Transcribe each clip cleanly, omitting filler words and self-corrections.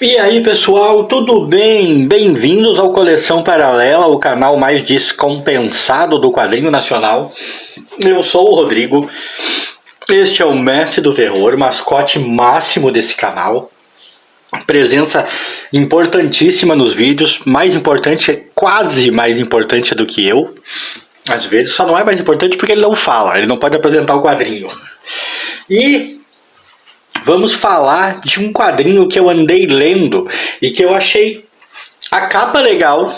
E aí pessoal, tudo bem? Bem-vindos ao Coleção Paralela, o canal mais descompensado do quadrinho nacional. Eu sou o Rodrigo, este é o Mestre do Terror, mascote máximo desse canal. Presença importantíssima nos vídeos, mais importante, quase mais importante do que eu. Às vezes só não é mais importante porque ele não fala, ele não pode apresentar o quadrinho. E vamos falar de um quadrinho que eu andei lendo e que eu achei a capa legal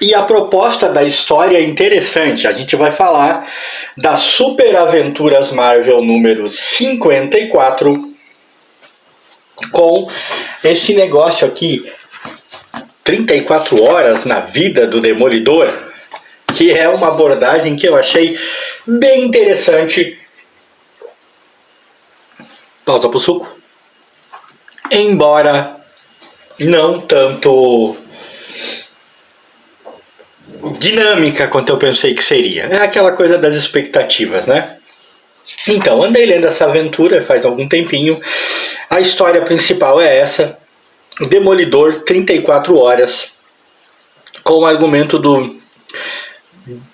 e a proposta da história interessante. A gente vai falar das Super Aventuras Marvel número 54 com esse negócio aqui, 34 horas na vida do Demolidor, que é uma abordagem que eu achei bem interessante. Pausa pro suco. Embora não tanto dinâmica quanto eu pensei que seria. É aquela coisa das expectativas, né? Então, andei lendo essa aventura faz algum tempinho. A história principal é essa. Demolidor, 34 horas. Com o argumento do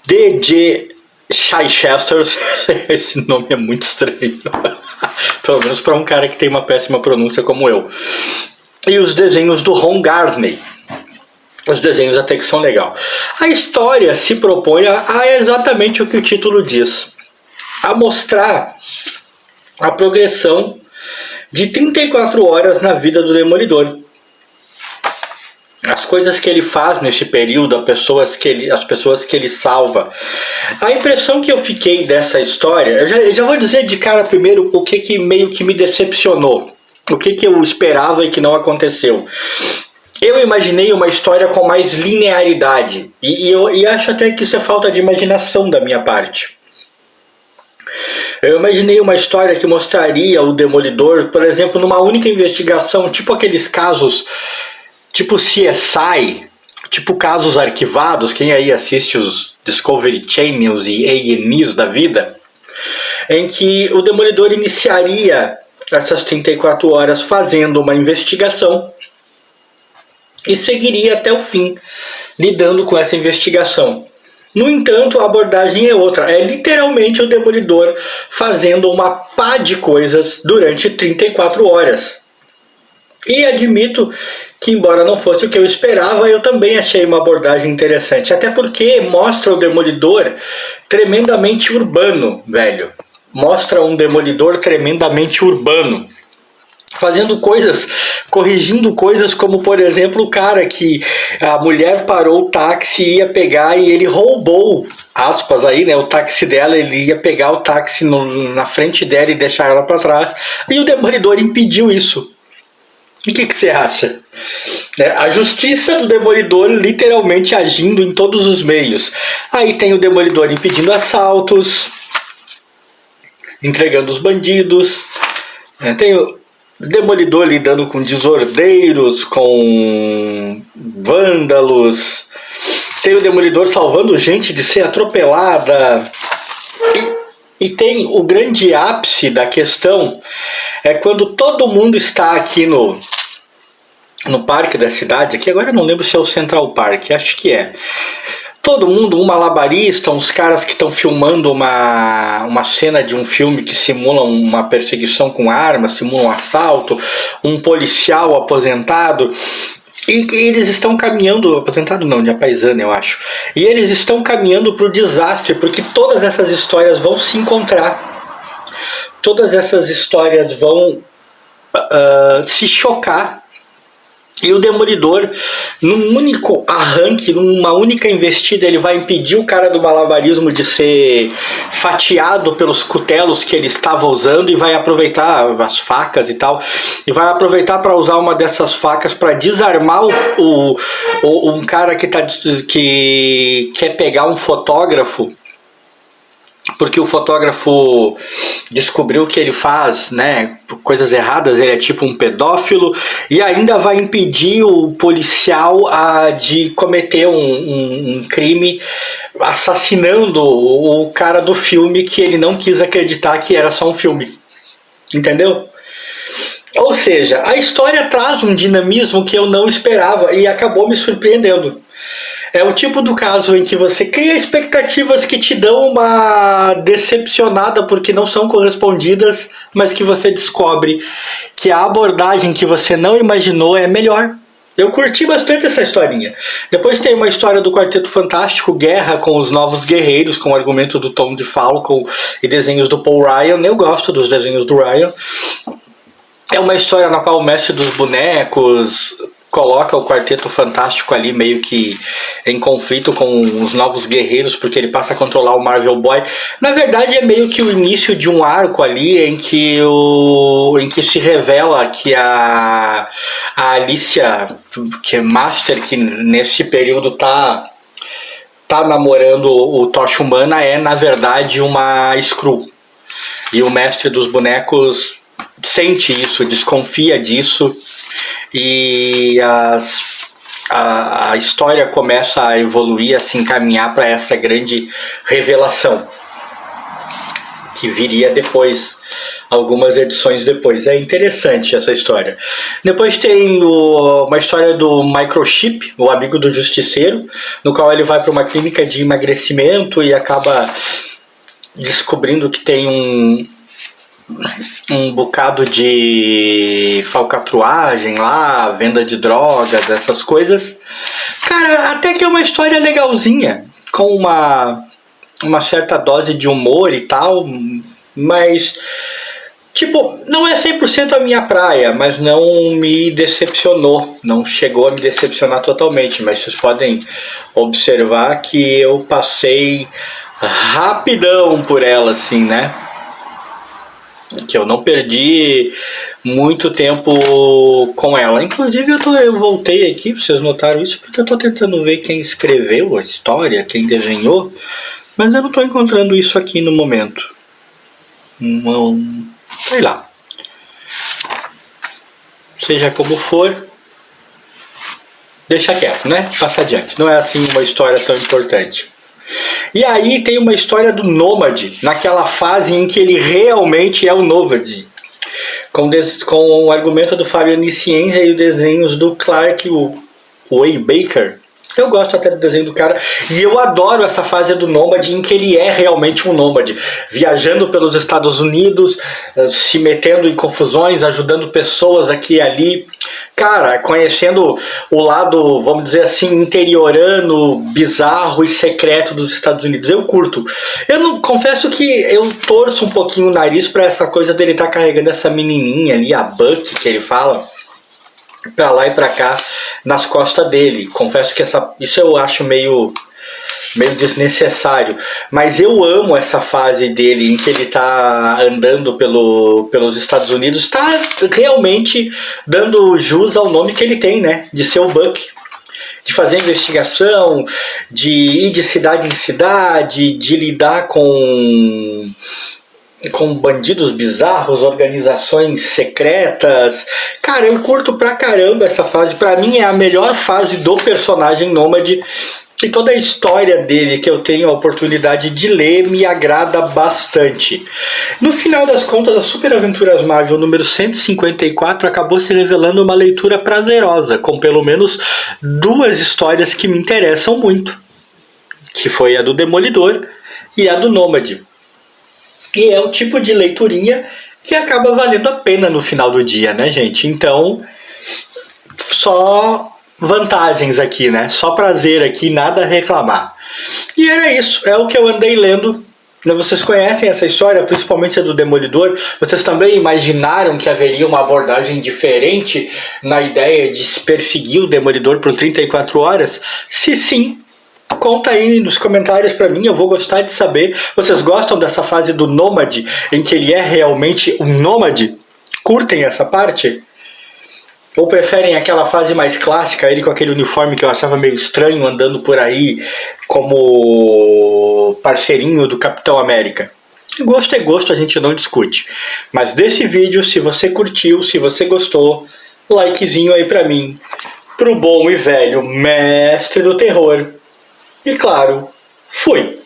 D.G. Chichester. Esse nome é muito estranho. Pelo menos para um cara que tem uma péssima pronúncia como eu. E os desenhos do Ron Garney. Os desenhos até que são legal. A história se propõe a exatamente o que o título diz. A mostrar a progressão de 34 horas na vida do Demolidor. As coisas que ele faz nesse período, as pessoas que ele salva. A impressão que eu fiquei dessa história, eu já vou dizer de cara primeiro o que meio que me decepcionou. O que eu esperava e que não aconteceu. Eu imaginei uma história com mais linearidade. E acho até que isso é falta de imaginação da minha parte. Eu imaginei uma história que mostraria o Demolidor, por exemplo, numa única investigação, tipo aqueles casos, tipo CSI, tipo casos arquivados, quem aí assiste os Discovery Channels e A&Es da vida, em que o Demolidor iniciaria essas 34 horas fazendo uma investigação e seguiria até o fim, lidando com essa investigação. No entanto, a abordagem é outra. É literalmente o Demolidor fazendo uma pá de coisas durante 34 horas. E admito que, embora não fosse o que eu esperava, eu também achei uma abordagem interessante. Até porque mostra o Demolidor tremendamente urbano, velho. Mostra um Demolidor tremendamente urbano. Fazendo coisas, corrigindo coisas como, por exemplo, o cara que a mulher parou o táxi e ia pegar e ele roubou, aspas aí, né, o táxi dela, ele ia pegar o táxi na frente dela e deixar ela para trás, e o Demolidor impediu isso. E o que você acha? A justiça do Demolidor literalmente agindo em todos os meios. Aí tem o Demolidor impedindo assaltos, entregando os bandidos, tem o Demolidor lidando com desordeiros, com vândalos. Tem o Demolidor salvando gente de ser atropelada. E tem o grande ápice da questão, é quando todo mundo está aqui no parque da cidade, aqui agora eu não lembro se é o Central Park, acho que é. Todo mundo, um malabarista, uns caras que estão filmando uma cena de um filme que simula uma perseguição com armas, simula um assalto, um policial aposentado, e eles estão caminhando, aposentado não, de apaisano eu acho, e eles estão caminhando para o desastre, porque todas essas histórias vão se encontrar, todas essas histórias vão se chocar. E o Demolidor, num único arranque, numa única investida, ele vai impedir o cara do malabarismo de ser fatiado pelos cutelos que ele estava usando e vai aproveitar as facas e tal, e vai aproveitar para usar uma dessas facas para desarmar um cara que quer pegar um fotógrafo, porque o fotógrafo descobriu que ele faz, né, coisas erradas, ele é tipo um pedófilo, e ainda vai impedir o policial de cometer um crime assassinando o cara do filme que ele não quis acreditar que era só um filme. Entendeu? Ou seja, a história traz um dinamismo que eu não esperava e acabou me surpreendendo. É o tipo do caso em que você cria expectativas que te dão uma decepcionada porque não são correspondidas, mas que você descobre que a abordagem que você não imaginou é melhor. Eu curti bastante essa historinha. Depois tem uma história do Quarteto Fantástico, Guerra com os Novos Guerreiros, com o argumento do Tom DeFalco e desenhos do Paul Ryan. Eu gosto dos desenhos do Ryan. É uma história na qual o mestre dos bonecos coloca o Quarteto Fantástico ali meio que em conflito com os Novos Guerreiros, porque ele passa a controlar o Marvel Boy. Na verdade é meio que o início de um arco ali em que se revela que a Alicia, que é Master, que nesse período tá namorando o Tocha Humana, é na verdade uma Skrull. E o mestre dos bonecos sente isso, desconfia disso, e a história começa a evoluir, a se encaminhar para essa grande revelação que viria depois, algumas edições depois. É interessante essa história. Depois tem uma história do Microchip, o amigo do Justiceiro, no qual ele vai para uma clínica de emagrecimento e acaba descobrindo que tem um bocado de falcatruagem lá, venda de drogas, essas coisas. Cara, até que é uma história legalzinha, com uma certa dose de humor e tal, mas tipo, não é 100% a minha praia, mas não me decepcionou, não chegou a me decepcionar totalmente, mas vocês podem observar que eu passei rapidão por ela, assim, né? Que eu não perdi muito tempo com ela. Inclusive eu voltei aqui, vocês notaram isso, porque eu tô tentando ver quem escreveu a história, quem desenhou, mas eu não tô encontrando isso aqui no momento. Não, sei lá. Seja como for, deixa quieto, né? Passa adiante. Não é assim uma história tão importante. E aí tem uma história do Nômade, naquela fase em que ele realmente é o Nômade, com o argumento do Fabiano Ciência e os desenhos do Clark Way Baker. Eu gosto até do desenho do cara, e eu adoro essa fase do Nômade em que ele é realmente um nômade, viajando pelos Estados Unidos, se metendo em confusões, ajudando pessoas aqui e ali. Cara, conhecendo o lado, vamos dizer assim, interiorano, bizarro e secreto dos Estados Unidos. Eu curto. Eu não confesso que eu torço um pouquinho o nariz pra essa coisa dele estar carregando essa menininha ali, a Buck, que ele fala, pra lá e pra cá nas costas dele. Confesso que isso eu acho meio desnecessário, mas eu amo essa fase dele em que ele tá andando pelos Estados Unidos, tá realmente dando jus ao nome que ele tem, né, de ser o Buck, de fazer investigação, de ir de cidade em cidade, de lidar com bandidos bizarros, organizações secretas. Cara, eu curto pra caramba essa fase. Pra mim é a melhor fase do personagem Nômade, e toda a história dele que eu tenho a oportunidade de ler me agrada bastante. No final das contas, a Super Aventuras Marvel número 154 acabou se revelando uma leitura prazerosa, com pelo menos duas histórias que me interessam muito, que foi a do Demolidor e a do Nômade. E é o tipo de leiturinha que acaba valendo a pena no final do dia, né, gente? Então, só vantagens aqui, né? Só prazer aqui, nada a reclamar. E era isso, é o que eu andei lendo. Vocês conhecem essa história, principalmente a do Demolidor? Vocês também imaginaram que haveria uma abordagem diferente na ideia de se perseguir o Demolidor por 34 horas? Se sim, conta aí nos comentários pra mim, eu vou gostar de saber. Vocês gostam dessa fase do Nômade, em que ele é realmente um nômade? Curtem essa parte? Ou preferem aquela fase mais clássica, ele com aquele uniforme que eu achava meio estranho, andando por aí como parceirinho do Capitão América? Gosto é gosto, a gente não discute. Mas desse vídeo, se você curtiu, se você gostou, likezinho aí pra mim, pro bom e velho mestre do terror. E claro, fui!